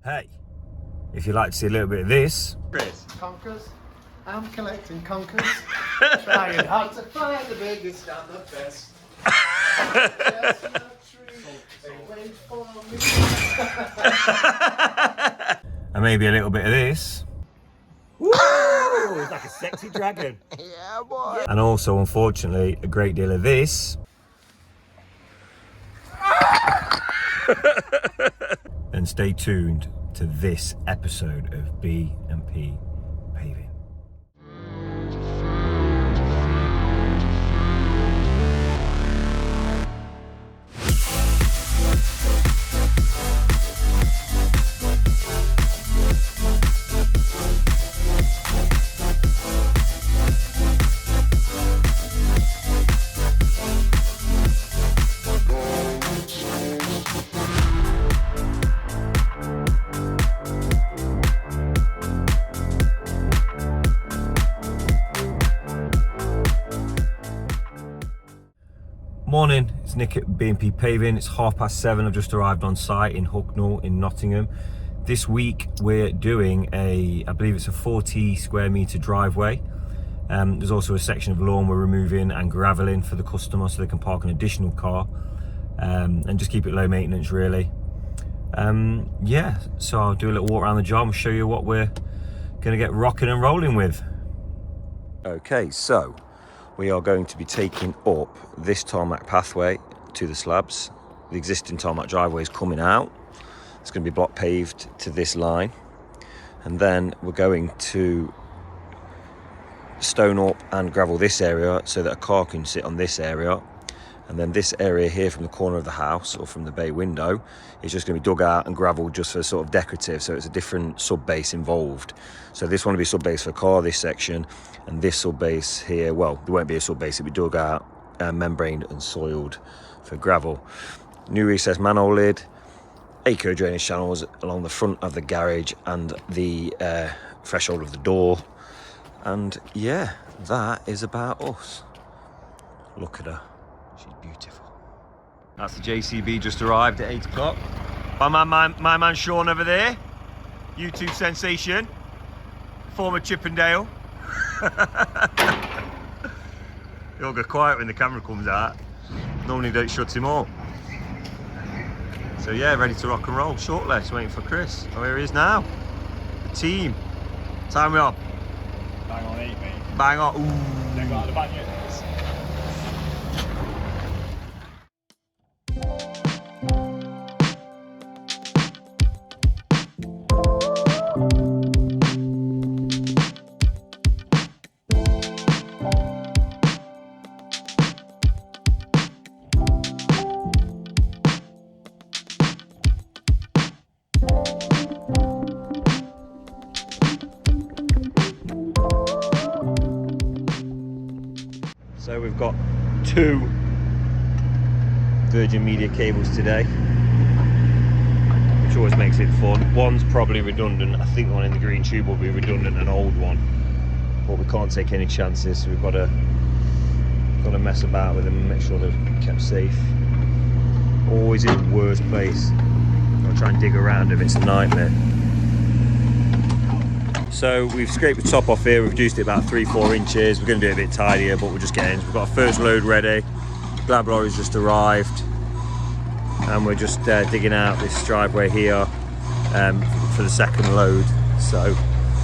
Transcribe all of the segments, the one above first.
Hey, if you'd like to see a little bit of this, Chris. Conkers. I'm collecting conkers. Trying hard to find the biggest and the best. Chestnut tree, they wait for me. and maybe a little bit of this. Woo! It's like a sexy dragon. Yeah, boy. And also, unfortunately, a great deal of this. And stay tuned to this episode of B&P Paving. Morning, it's Nick at B&P Paving. It's 7:30. I've just arrived on site in Hucknall in Nottingham. This week we're doing I believe it's a 40 square metre driveway. There's also a section of lawn we're removing and gravelling for the customer so they can park an additional car and just keep it low maintenance really. Yeah, so I'll do a little walk around the job and show you what we're going to get rocking and rolling with. Okay, so we are going to be taking up this tarmac pathway to the slabs. The existing tarmac driveway is coming out. It's going to be block paved to this line. And then we're going to stone up and gravel this area so that a car can sit on this area. And then this area here from the corner of the house or from the bay window is just going to be dug out and gravelled just for sort of decorative. So it's a different sub base involved. So this one will be sub base for a car, this section, and this sub base here, well, there won't be a sub base, it'll be dug out, membraned and soiled for gravel. New recessed manhole lid, eco drainage channels along the front of the garage and the threshold of the door. And yeah, that is about us. Look at her. She's beautiful. That's the JCB just arrived at 8 o'clock. My man Sean over there, YouTube sensation, former Chippendale. He'll go quiet when the camera comes out. Normally don't shut him up. So yeah, ready to rock and roll shortly. Just waiting for Chris. Oh, here he is now. The team. Time we on. Bang on 8, mate. Bang on. Ooh. They got the back yet. So we've got 2 Virgin Media cables today, which always makes it fun. One's probably redundant. I think the one in the green tube will be redundant, an old one. But we can't take any chances, so we've got to mess about with them and make sure they're kept safe. Always in the worst place. I'll try and dig around them, it's a nightmare. So we've scraped the top off here, we've reduced it about 3-4 inches. We're going to do it a bit tidier, but we're just getting, we've got our first load ready. Glad lorry's just arrived, and we're just digging out this driveway here for the second load. So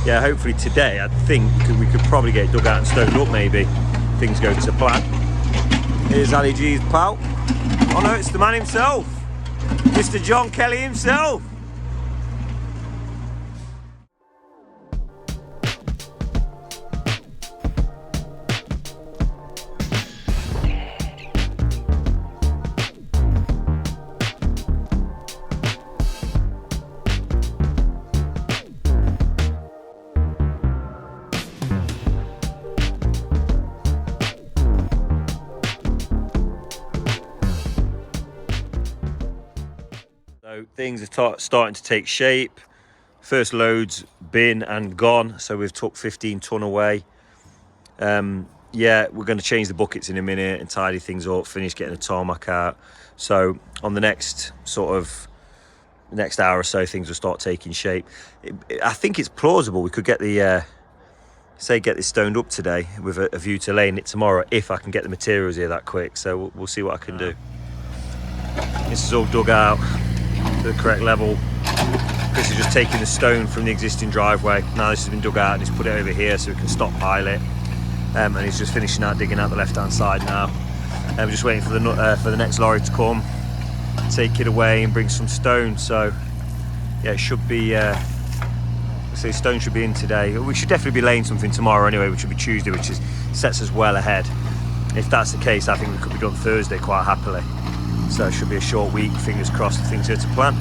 yeah, hopefully today I think we could probably get it dug out and stoned up maybe. Things go to plan. Here's Ali G's pal. Oh no, it's the man himself, Mr. John Kelly himself. So things are starting to take shape. First load's been and gone, so we've took 15 ton away. Yeah, we're going to change the buckets in a minute and tidy things up, finish getting the tarmac out. So on the next sort of the next hour or so things will start taking shape. I think it's plausible we could get the get this stoned up today with a view to laying it tomorrow if I can get the materials here that quick. So we'll see what I can do. This is all dug out to the correct level. Chris is just taking the stone from the existing driveway. Now this has been dug out and he's put it over here so we can stockpile it. And he's just finishing out digging out the left-hand side now. And we're just waiting for the next lorry to come, take it away and bring some stone. So yeah, it should be. So stone should be in today. We should definitely be laying something tomorrow anyway, which will be Tuesday, which sets us well ahead. If that's the case, I think we could be done Thursday quite happily. So it should be a short week, fingers crossed, things go to plan.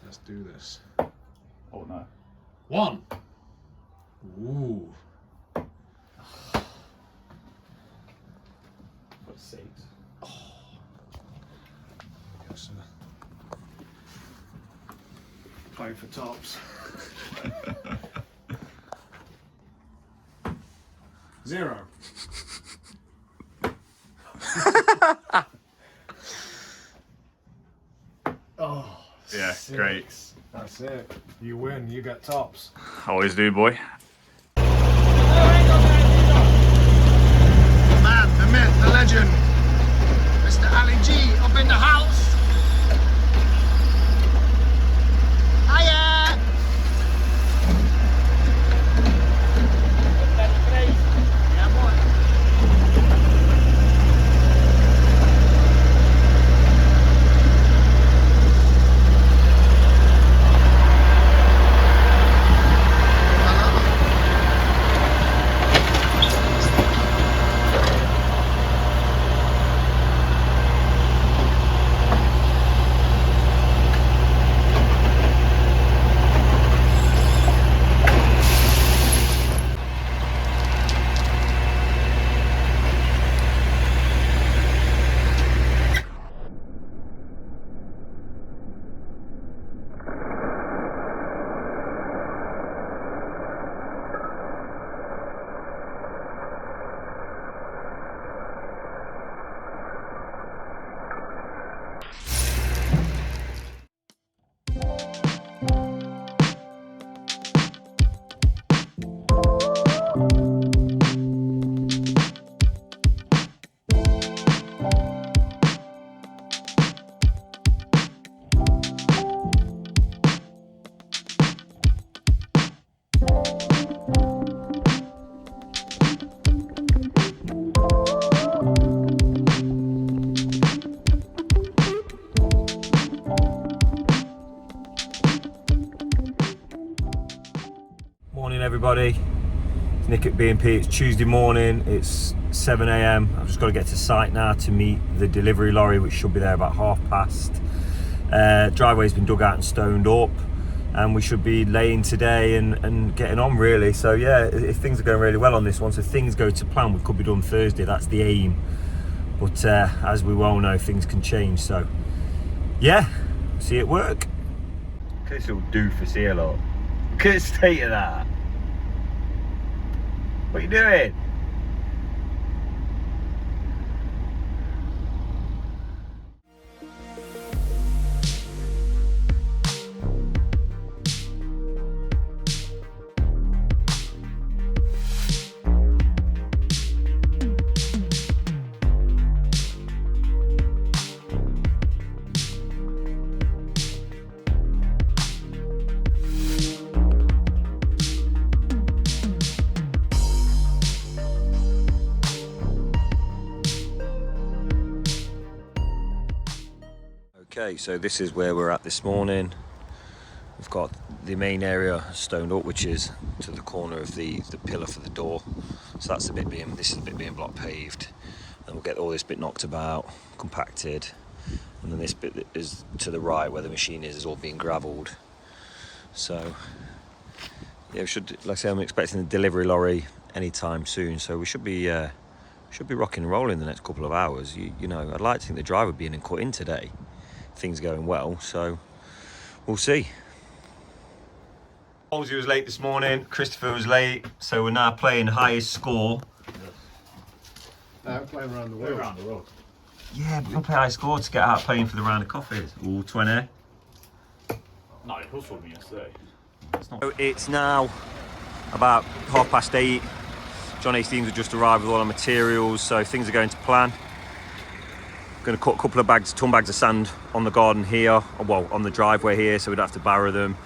Let's do this. Oh no. 1. Ooh. Got 6. Yes, sir. Playing for tops. 0. Oh. Yeah, 6. great. That's it. You win. You got tops. Always do, boy. The man, the myth, the legend, Mr. Ali G up in the house. Hiya! Yeah, boy. Morning everybody, it's Nick at BNP. It's Tuesday morning, it's 7 AM. I've just got to get to site now to meet the delivery lorry, which should be there about past. Driveway's been dug out and stoned up, and we should be laying today and getting on really. So yeah, if things are going really well on this one, so things go to plan, we could be done Thursday. That's the aim, but as we well know, things can change. So yeah, see it work. Look at this little doofus here, look. Look at the state of that. What are you doing? Okay, so this is where we're at this morning. We've got the main area stoned up, which is to the corner of the pillar for the door. So that's the bit being, this is the bit being block paved. and we'll get all this bit knocked about, compacted, and then this bit that is to the right where the machine is all being gravelled. So yeah, we should, like I say, I'm expecting the delivery lorry anytime soon, so we should be rocking and rolling the next couple of hours. You know, I'd like to think the driver would be in and cut in today, things going well, so we'll see. Halsey was late this morning, Christopher was late, so we're now playing highest score. No, playing around the We're world. around the road. Yeah, but we're going to play high score to get out playing for the round of coffees. Ooh, 20. No, it hustled me yesterday. It's not. So it's now about 8:30. John Hastings has just arrived with all our materials, so things are going to plan. Going to cut a couple of ton bags of sand on the garden here, well, on the driveway here, so we don't have to barrow them.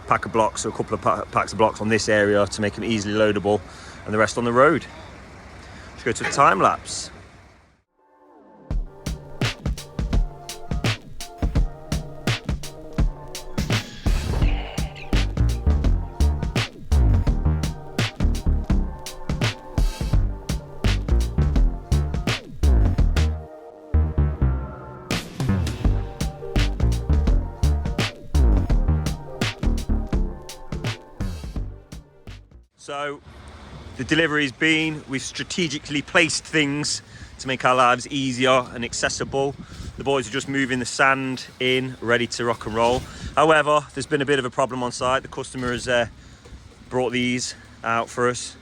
Pack of blocks, so a couple of packs of blocks on this area to make them easily loadable, and the rest on the road. Let's go to a time lapse. So the delivery's been, we've strategically placed things to make our lives easier and accessible. The boys are just moving the sand in, ready to rock and roll. However, there's been a bit of a problem on site. The customer has brought these out for us,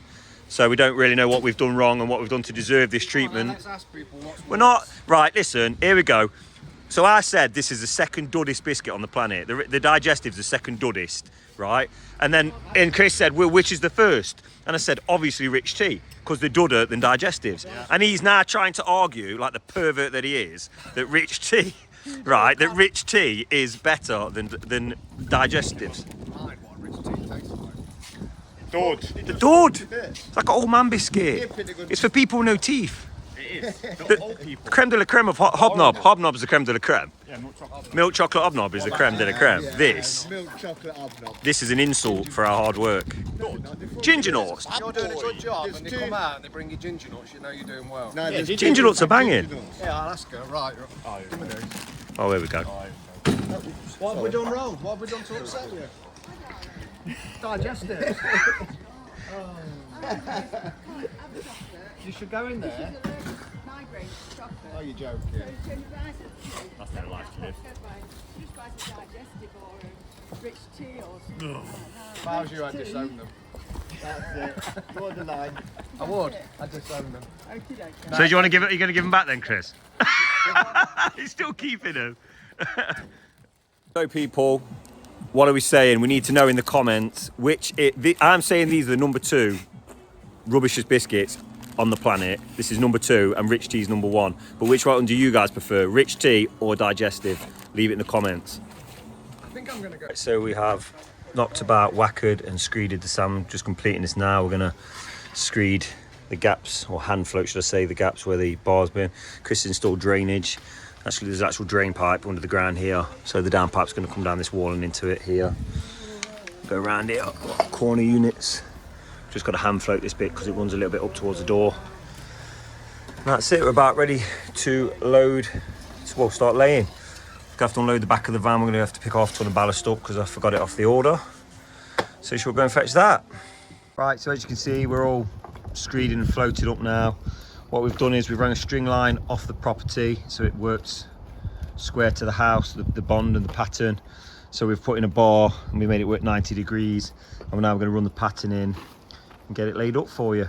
so we don't really know what we've done wrong and what we've done to deserve this treatment. Let's ask people what's We're not, right, listen, here we go. So I said this is the second duddest biscuit on the planet. The digestive's the second duddest, right? And Chris said, well, which is the first? And I said, obviously Rich Tea, because they're dudder than digestives. Yeah. And he's now trying to argue, like the pervert that he is, that Rich Tea, right, that Rich Tea is better than digestives. Dud. The dud! It's like an old man biscuit. It's for people with no teeth. It is. The Old people. creme de la creme of Hobnob. Hobnob is the creme de la creme. Yeah, milk chocolate. Milk chocolate Hobnob is the creme de la creme. This milk chocolate hobnob. is an insult for our hard work. Ginger nuts. You're doing a good job, and they come out and they bring you ginger nuts. You know you're doing well. No, Yeah, Ginger nuts are banging. Yeah, I'll ask her. Right. Give me those. Oh, here we go. What have we done wrong? What have we done to upset you? Digestive. You should go in there. Oh, you're joking. That's their life to live. If I was you, I'd disown them. That's it. Draw the line. I would. I'd disown them. So do you want to give it? You're going to give them back then, Chris? He's still keeping them. So people, what are we saying? We need to know in the comments I'm saying these are the number 2 rubbishest biscuits on the planet. This is number 2 and Rich Tea's number 1. But which one do you guys prefer, Rich Tea or digestive? Leave it in the comments. I think I'm going to go. So we have knocked about, whackered and screeded the sand. Just completing this now. We're going to screed the gaps, or hand float should I say, the gaps where the bar's been. Chris installed drainage. Actually there's an actual drain pipe under the ground here, so the down pipe's going to come down this wall and into it here. Go around it, corner units. Just got to hand float this bit because it runs a little bit up towards the door. And that's it, we're about ready to load, well, start laying. We're going to have to unload the back of the van. We're going to have to pick off a ton of ballast up because I forgot it off the order. So shall we go and fetch that? Right, so as you can see, we're all screeded and floated up now. What we've done is we've run a string line off the property so it works square to the house, the bond and the pattern. So we've put in a bar and we made it work 90 degrees. And now we're going to run the pattern in and get it laid up for you.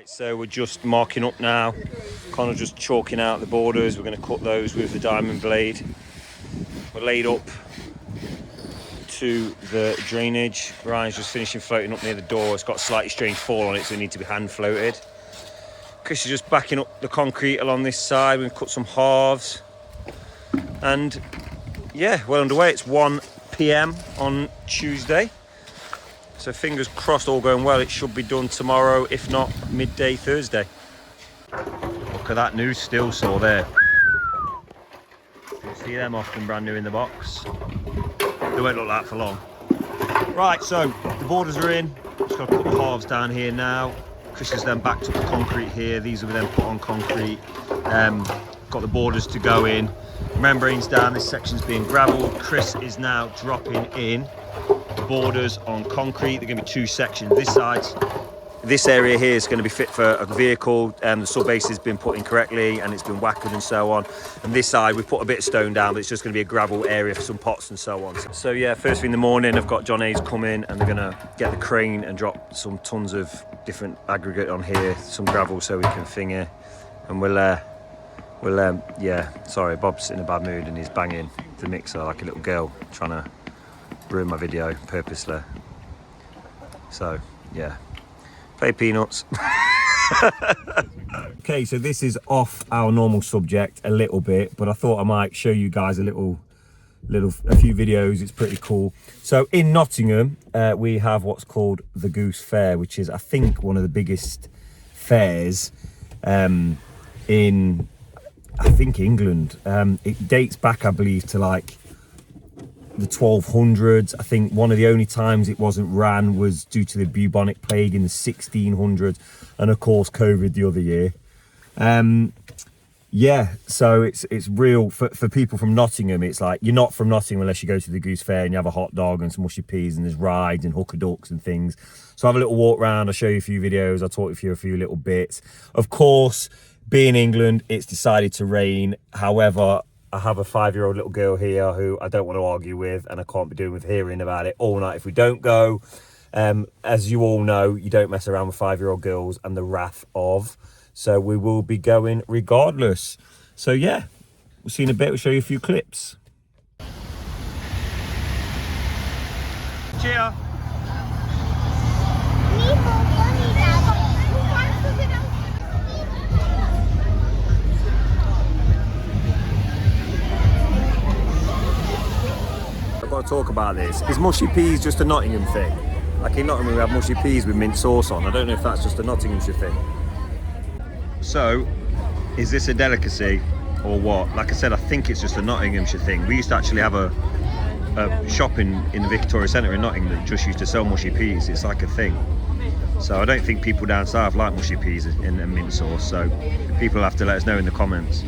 So we're just marking up now, kind of just chalking out the borders. We're going to cut those with the diamond blade. We're laid up to the drainage. Ryan's just finishing floating up near the door. It's got a slightly strange fall on it, so it needs to be hand floated. Chris is just backing up the concrete along this side. We've cut some halves. And yeah, well underway. It's 1 p.m. on Tuesday. So fingers crossed, all going well. It should be done tomorrow, if not midday Thursday. Look at that new steel saw there. You see them often brand new in the box. They won't look like that for long. Right, so the borders are in. Just got to put the halves down here now. Chris has then backed up the concrete here. These will be then put on concrete. Got the borders to go in. Membranes down. This section's being gravelled. Chris is now dropping in the borders on concrete. They're going to be 2 sections. This area here is going to be fit for a vehicle. The sub-base has been put in correctly and it's been whackered and so on. And this side, we've put a bit of stone down, but it's just going to be a gravel area for some pots and so on. So yeah, first thing in the morning, I've got John Hayes coming and they're going to get the crane and drop some tons of different aggregate on here, some gravel so we can finger. And yeah, sorry, Bob's in a bad mood and he's banging the mixer like a little girl, trying to ruin my video purposely. So yeah. Play peanuts. Okay, so this is off our normal subject a little bit, but I thought I might show you guys a few videos. It's pretty cool. So in Nottingham, we have what's called the Goose Fair, which is, I think, one of the biggest fairs in, I think, England. It dates back, I believe, to like the 1200s. I think one of the only times it wasn't ran was due to the bubonic plague in the 1600s, and of course COVID the other year. Yeah, so it's real for people from Nottingham. It's like, you're not from Nottingham unless you go to the Goose Fair and you have a hot dog and some mushy peas and there's rides and hooker ducks and things. So have a little walk around. I'll show you a few videos. I'll talk you through a few little bits. Of course, being England, it's decided to rain. However, I have a 5-year-old little girl here who I don't want to argue with, and I can't be doing with hearing about it all night if we don't go. As you all know, you don't mess around with 5-year-old girls and the wrath of. So we will be going regardless. So yeah, we'll see in a bit. We'll show you a few clips. Cheer. I've got to talk about this. Is mushy peas just a Nottingham thing? Like in Nottingham we have mushy peas with mint sauce on. I don't know if that's just a Nottinghamshire thing. So, is this a delicacy or what? Like I said, I think it's just a Nottinghamshire thing. We used to actually have a shop in the Victoria Centre in Nottingham that just used to sell mushy peas. It's like a thing. So I don't think people down south like mushy peas in mint sauce. So people have to let us know in the comments.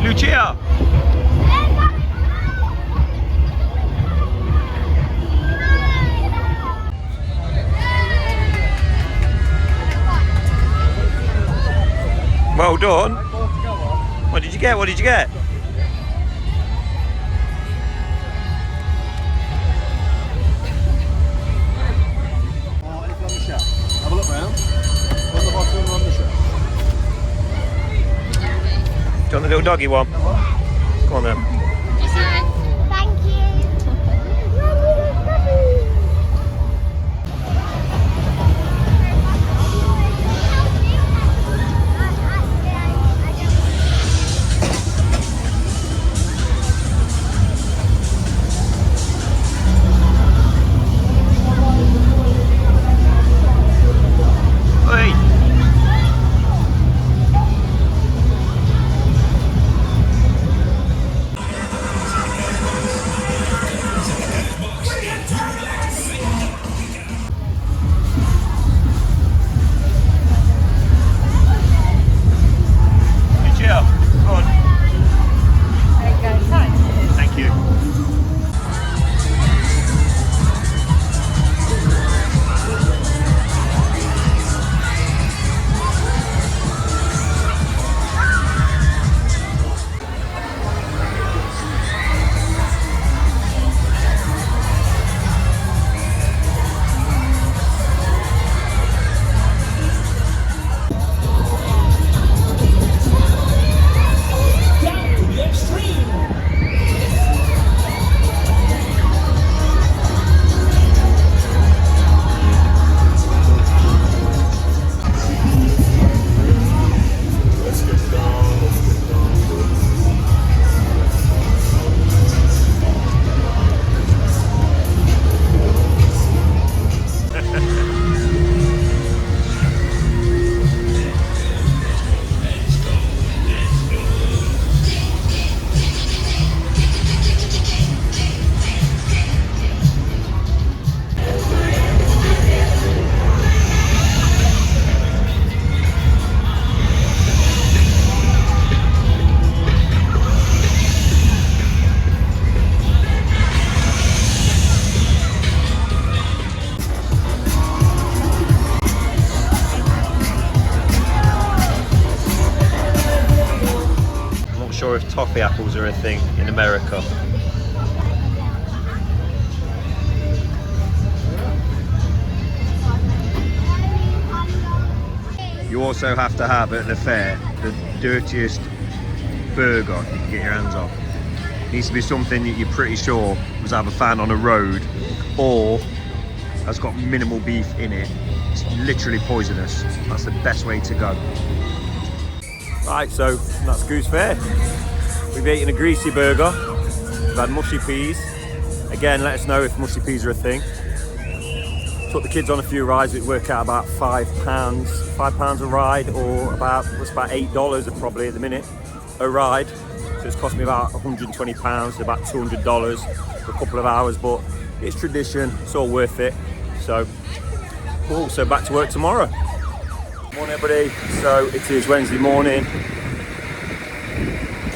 Lucia! Well done. What did you get? What did you get? Have a look round. On the bottom, on the shelf. Do you want the little doggy one? Come on then. Thank you. Hey. coffee apples are a thing in America. You also have to have at the fair the dirtiest burger you can get your hands on. It needs to be something that you're pretty sure was either found on a road or has got minimal beef in it. It's literally poisonous. That's the best way to go. Right, so that's Goose Fair. We've eaten a greasy burger. We've had mushy peas. Again, let us know if mushy peas are a thing. Took the kids on a few rides. It worked out about £5 a ride, or about $8 probably at the minute a ride. So it's cost me about £120, about $200 for a couple of hours, but it's tradition, it's all worth it. So cool, so back to work tomorrow. Morning everybody, so it is Wednesday morning.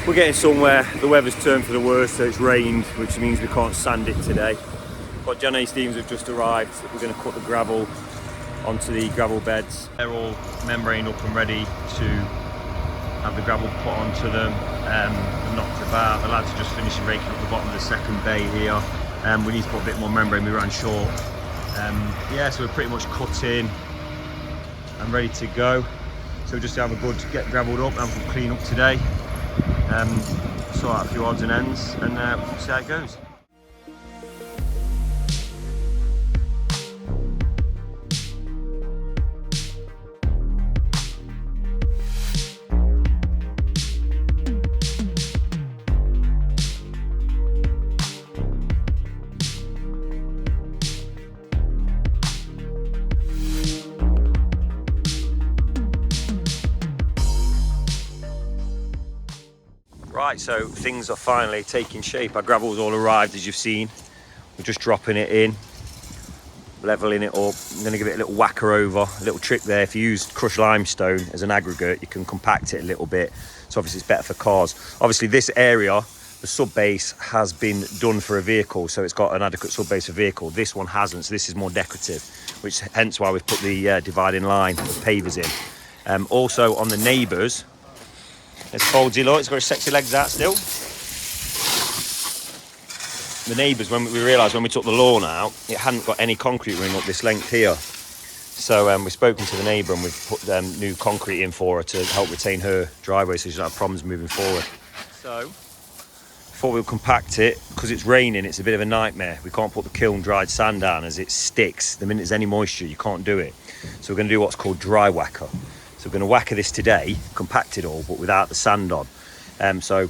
We're getting somewhere. The weather's turned for the worse, so it's rained, which means we can't sand it today. But John A. Stevens have just arrived. We're going to cut the gravel onto the gravel beds. They're all membrane up and ready to have the gravel put onto them. Knocked about. The lads are just finishing raking up the bottom of the second bay here. We need to put a bit more membrane, we ran short. Yeah, so we're pretty much cut in and ready to go. So just to have a good get gravelled up, have a clean up today. Sort out a few odds and ends, and we'll see how it goes. Right, so things are finally taking shape. Our gravel's all arrived, as you've seen. We're just dropping it in, leveling it up. I'm going to give it a little whacker over. A little trick there, if you use crushed limestone as an aggregate, you can compact it a little bit. So obviously it's better for cars. Obviously this area, the sub base has been done for a vehicle, so it's got an adequate sub base for vehicle. This one hasn't, so this is more decorative, which hence why we've put the dividing line of pavers in. Also on the neighbours, there's Foldsy, look, it's got his sexy legs out still. The neighbours, when we realised when we took the lawn out, it hadn't got any concrete ring up this length here. So we've spoken to the neighbour and we've put new concrete in for her to help retain her driveway so she doesn't have problems moving forward. So, before we'll compact it, because it's raining, it's a bit of a nightmare. We can't put the kiln dried sand down as it sticks. The minute there's any moisture, you can't do it. So we're going to do what's called dry whacker. So we're going to whacker this today, compact it all, but without the sand on. So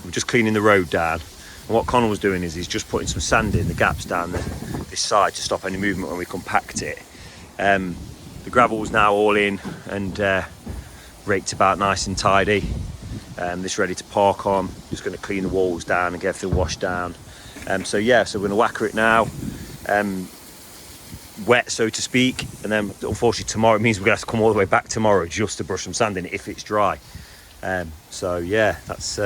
we're just cleaning the road down. And what Connell was doing is he's just putting some sand in the gaps down this side to stop any movement when we compact it. The gravel's now all in and raked about nice and tidy. This ready to park on. Just going to clean the walls down and get everything washed down. So yeah, so we're going to whacker it now. Wet, so to speak, and then unfortunately tomorrow it means we're going to have to come all the way back tomorrow just to brush some sand in it if it's dry. So yeah, that's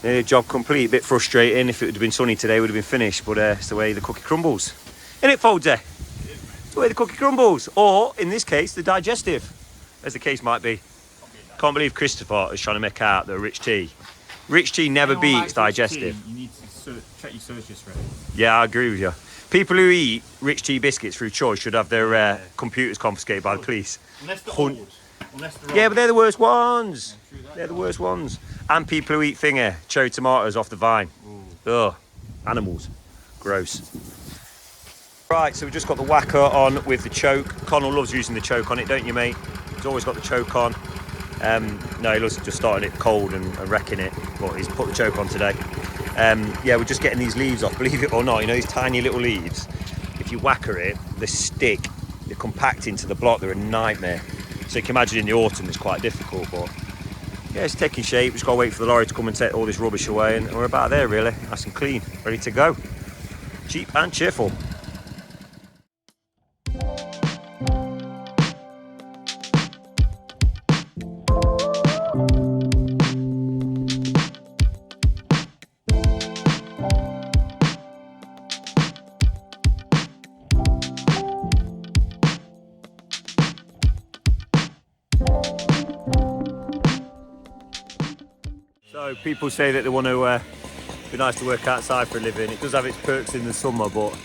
nearly job complete. A bit frustrating. If it would have been sunny today, it would have been finished, but it's the way the cookie crumbles. Isn't it, Foldsy? It's the way the cookie crumbles, or in this case, the digestive, as the case might be. Can't believe Christopher is trying to make out that rich tea never beats digestive. You need to check your search history. Yeah, I agree with you. People who eat rich tea biscuits through choice should have their computers confiscated by the police. Unless they're old. Yeah, but they're the worst ones. They're the worst ones. And people who eat cherry tomatoes off the vine. Ugh, animals. Gross. Right, so we've just got the whacker on with the choke. Connell loves using the choke on it, don't you, mate? He's always got the choke on. No, he loves just starting it cold and wrecking it, but he's put the choke on today. Yeah, we're just getting these leaves off, believe it or not. You know, these tiny little leaves, if you whacker it, they stick, they compact into the block, they're a nightmare. So you can imagine in the autumn it's quite difficult, but yeah, it's taking shape. Just got to wait for the lorry to come and take all this rubbish away, and we're about there really, nice and clean, ready to go. Cheap and cheerful. So So people say that they want to be nice to work outside for a living. It does have its perks in the summer, but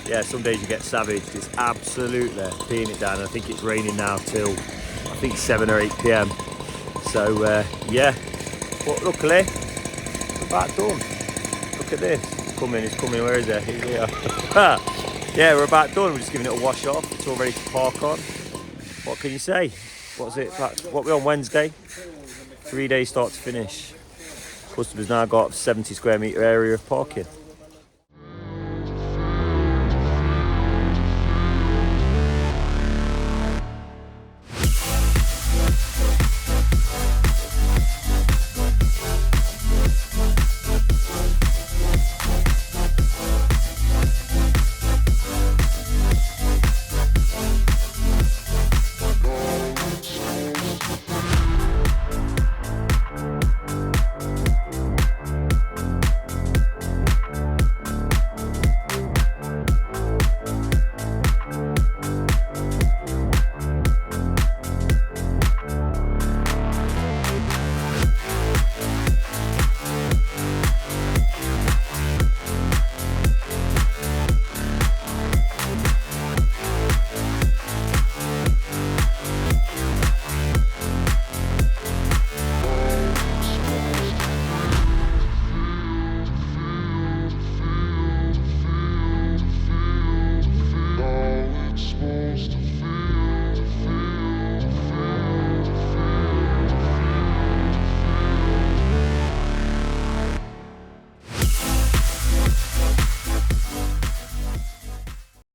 yeah, some days you get savaged. It's absolutely peeing it down. I think it's raining now till I think 7 or 8 p.m. So yeah, but luckily we're about done. Look at this. It's coming. Where is it? He's here. Yeah, we're about done. We're just giving it a wash off. It's all ready to park on. What can you say? What's it? What we on Wednesday? 3 days start to finish. Customers now got 70 square metre area of parking.